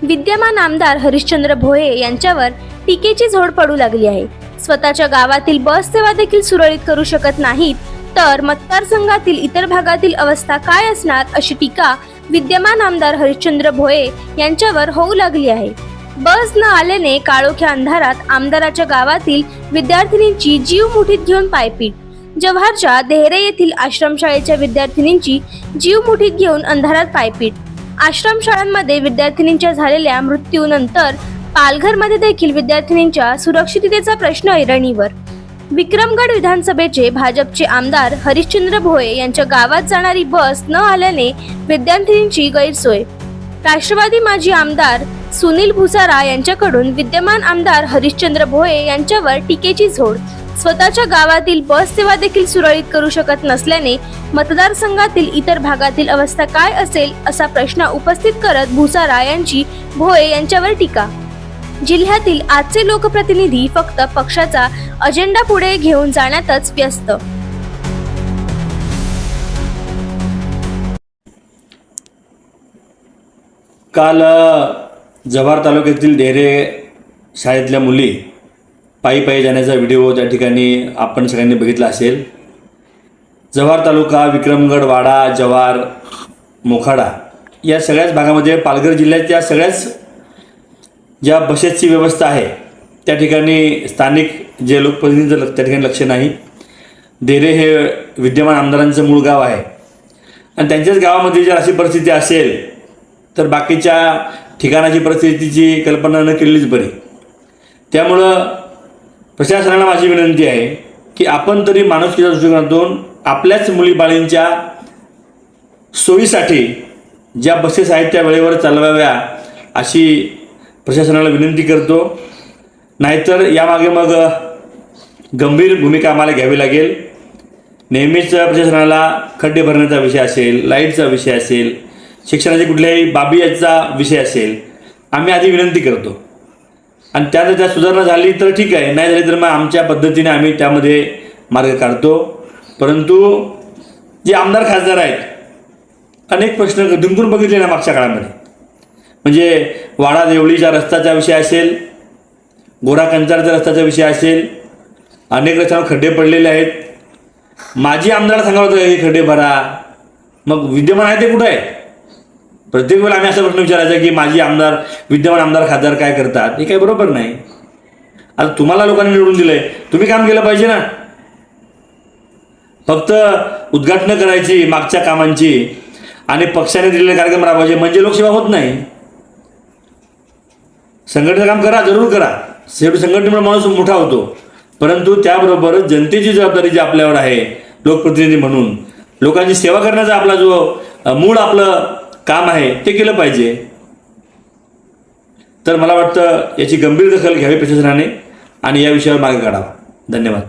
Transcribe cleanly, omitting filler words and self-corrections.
विद्यमान आमदार हरिश्चंद्र भोये यांच्यावर टीकेची झोड पडू लागली आहे। स्वतःच्या गावातील बस सेवा देखील सुरळीत करू शकत नाहीत तर मतदारसंघातील इतर भागातील अवस्था काय असणार अशी टीका विद्यमान आमदार हरिश्चंद्र भोये यांच्यावर होऊ लागली आहे। बस न आल्याने काळोख्या अंधारात आमदाराच्या गावातील विद्यार्थिनींची जीव मुठीत घेऊन पायपीट। जव्हारच्या देहरे येथील आश्रमशाळेच्या विद्यार्थिनींची जीव मुठीत घेऊन अंधारात पायपीट। आश्रमशाळांमध्ये विद्यार्थिनींच्या झालेल्या मृत्यूनंतर पालघरमध्ये देखील विद्यार्थिनींच्या सुरक्षिततेचा प्रश्न ऐरणीवर। विक्रमगड विधानसभेचे भाजपचे आमदार हरिश्चंद्र भोये यांच्या गावात जाणारी बस न आल्याने विद्यार्थिनींची गैरसोय। राष्ट्रवादी माजी आमदार सुनील भुसारा यांच्याकडून विद्यमान आमदार हरिश्चंद्र भोये यांच्यावर टीकेची झोड। स्वतःच्या गावातील बस सेवा देखील सुरळीत करू शकत नसल्याने मतदारसंघातील इतर भागातील अवस्था काय असेल असा प्रश्न उपस्थित करत भुसारा यांची भोये यांच्यावर टीका। जिल्ह्यातील आजचे लोकप्रतिनिधी फक्त पक्षाचा अजेंडा पुढे घेऊन जाण्यातच व्यस्त। काल जव्हार तालुक्यातील देहरे शाळेतल्या मुली पायी पायी जाण्याचा व्हिडिओ त्या ठिकाणी आपण सगळ्यांनी बघितला असेल। जव्हार तालुका, विक्रमगड, वाडा, जव्हार, मोखाडा या सगळ्याच भागामध्ये पालघर जिल्ह्याच्या सगळ्याच ज्या बसेसची व्यवस्था आहे त्या ठिकाणी स्थानिक जे लोकप्रतिनिधींचं त्या ठिकाणी लक्ष नाही। देहरे हे विद्यमान आमदारांचं मूळ गाव आहे आणि त्यांच्याच गावामध्ये जर अशी परिस्थिती असेल तर बाकीच्या ठिकाणाची परिस्थितीची कल्पना न केलेलीच बरी। त्यामुळं प्रशासनाला माझी विनंती आहे की आपण तरी माणुसकीच्या दृष्टिकोनातून आपल्याच मुलीबाळींच्या सोयीसाठी ज्या बसेस आहेत त्या वेळेवर चालवाव्या अशी प्रशासनाला विनंती करतो। नाहीतर यामागे मग गंभीर भूमिका आम्हाला घ्यावी लागेल। नेहमीच प्रशासनाला खड्डे भरण्याचा विषय असेल, लाईटचा विषय असेल, शिक्षणाची कुठल्याही बाबी याचा विषय असेल, आम्ही आधी विनंती करतो आणि त्यात सुधारणा झाली तर ठीक आहे, नाही झाली तर मग आमच्या पद्धतीने आम्ही त्यामध्ये मार्ग काढतो। परंतु जे आमदार खासदार आहेत अनेक प्रश्न जिंकून बघितले ना मागच्या काळामध्ये, म्हणजे वाडा देवळीच्या रस्त्याचा विषय असेल, गोरा कंचारचा रस्त्याचा विषय असेल, अनेक रस्त्यांवर खड्डे पडलेले आहेत। माजी आमदार सांगावं होतं हे खड्डे भरा, मग विद्यमान आहे ते कुठं आहे? प्रत्येक वेळेला आम्ही असा प्रश्न विचारायचा की माजी आमदार, विद्यमान आमदार खासदार काय करतात, हे काही बरोबर नाही। आता तुम्हाला लोकांनी निवडून दिलंय, तुम्ही काम केलं पाहिजे ना। फक्त उद्घाटनं करायची मागच्या कामांची आणि पक्षाने दिलेले कार्यक्रम राबवायचे म्हणजे लोकसेवा होत नाही। संघटनेचं काम करा, जरूर करा, शेवटी संघटनेमुळे माणूस मोठा होतो, परंतु त्याबरोबर जनतेची जबाबदारी जी आपल्यावर आहे लोकप्रतिनिधी म्हणून लोकांची सेवा करण्याचा आपला जो मूळ आपलं काम आहे ते केलं पाहिजे। तर मला वाटतं याची गंभीर दखल घ्यावी प्रशासनाने आणि या विषयावर मार्ग काढावा। धन्यवाद।